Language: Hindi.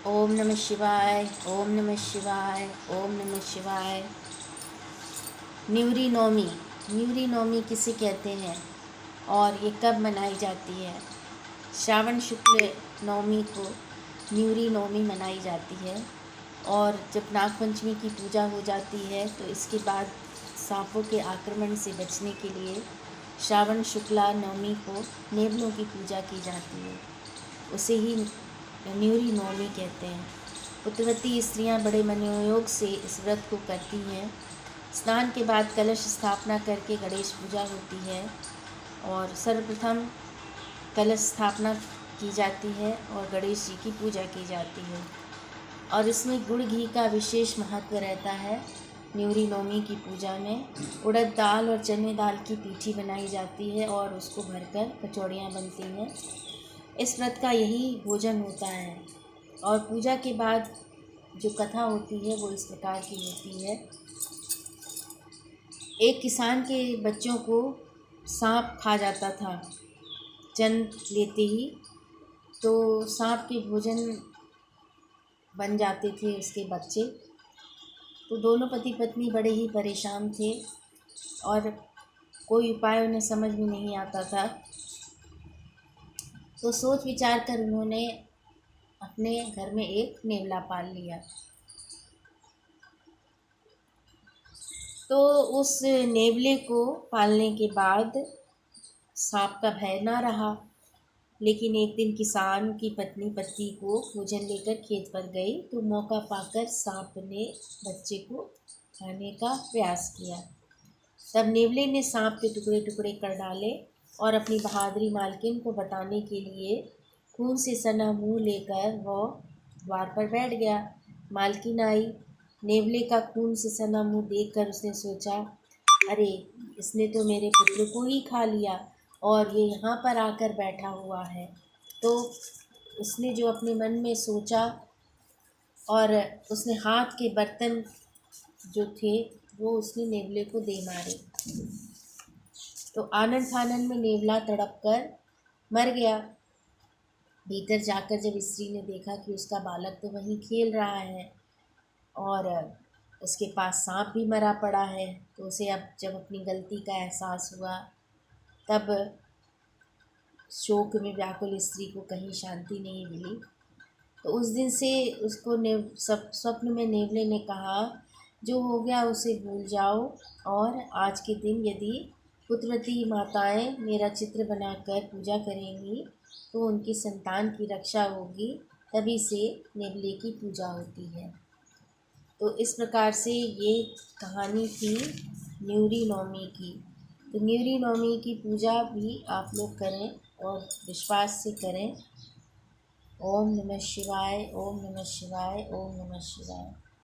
ओम नमः शिवाय। ओम नमः शिवाय। ओम नमः शिवाय। न्यूरी नवमी। न्यूरी नवमी किसे कहते हैं और ये कब मनाई जाती है? श्रावण शुक्ल नवमी को न्यूरी नवमी मनाई जाती है और जब नागपंचमी की पूजा हो जाती है तो इसके बाद सांपों के आक्रमण से बचने के लिए श्रावण शुक्ला नवमी को नेवलों की पूजा की जाती है। उसे ही न्यूरी नवमी कहते हैं। पुत्रवती स्त्रियां बड़े मनोयोग से इस व्रत को करती हैं। स्नान के बाद कलश स्थापना करके गणेश पूजा होती है और सर्वप्रथम कलश स्थापना की जाती है और गणेश जी की पूजा की जाती है और इसमें गुड़ घी का विशेष महत्व रहता है। न्यूरी नवमी की पूजा में उड़द दाल और चने दाल की पीठी बनाई जाती है और उसको भरकर कचौड़ियाँ बनती हैं। इस व्रत का यही भोजन होता है और पूजा के बाद जो कथा होती है वो इस प्रकार की होती है। एक किसान के बच्चों को सांप खा जाता था जन्म लेते ही, तो सांप के भोजन बन जाते थे उसके बच्चे। तो दोनों पति पत्नी बड़े ही परेशान थे और कोई उपाय उन्हें समझ में नहीं आता था। तो सोच विचार कर उन्होंने अपने घर में एक नेवला पाल लिया। तो उस नेवले को पालने के बाद सांप का भय ना रहा, लेकिन एक दिन किसान की पत्नी पति को भोजन लेकर खेत पर गई तो मौका पाकर सांप ने बच्चे को खाने का प्रयास किया। तब नेवले ने सांप के टुकड़े टुकड़े कर डाले और अपनी बहादुरी मालकिन को बताने के लिए खून से सना मुंह लेकर वो द्वार पर बैठ गया। मालकिन आई। नेवले का खून से सना मुंह देखकर उसने सोचा, अरे इसने तो मेरे पुत्र को ही खा लिया और ये यहाँ पर आकर बैठा हुआ है। तो उसने जो अपने मन में सोचा और उसने हाथ के बर्तन जो थे वो उसने नेवले को दे मारे। तो आनन फानन में नेवला तड़प कर मर गया। भीतर जाकर जब स्त्री ने देखा कि उसका बालक तो वहीं खेल रहा है और उसके पास सांप भी मरा पड़ा है, तो उसे अब जब अपनी गलती का एहसास हुआ तब शोक में व्याकुल स्त्री को कहीं शांति नहीं मिली। तो उस दिन से उसको स्वप्न में नेवले ने कहा, जो हो गया उसे भूल जाओ और आज के दिन यदि पुत्रवती माताएं मेरा चित्र बनाकर पूजा करेंगी तो उनकी संतान की रक्षा होगी। तभी से नेवले की पूजा होती है। तो इस प्रकार से ये कहानी थी न्यूरी नवमी की। तो न्यूरी नवमी की पूजा भी आप लोग करें और विश्वास से करें। ओम नमः शिवाय। ओम नमः शिवाय। ओम नमः शिवाय।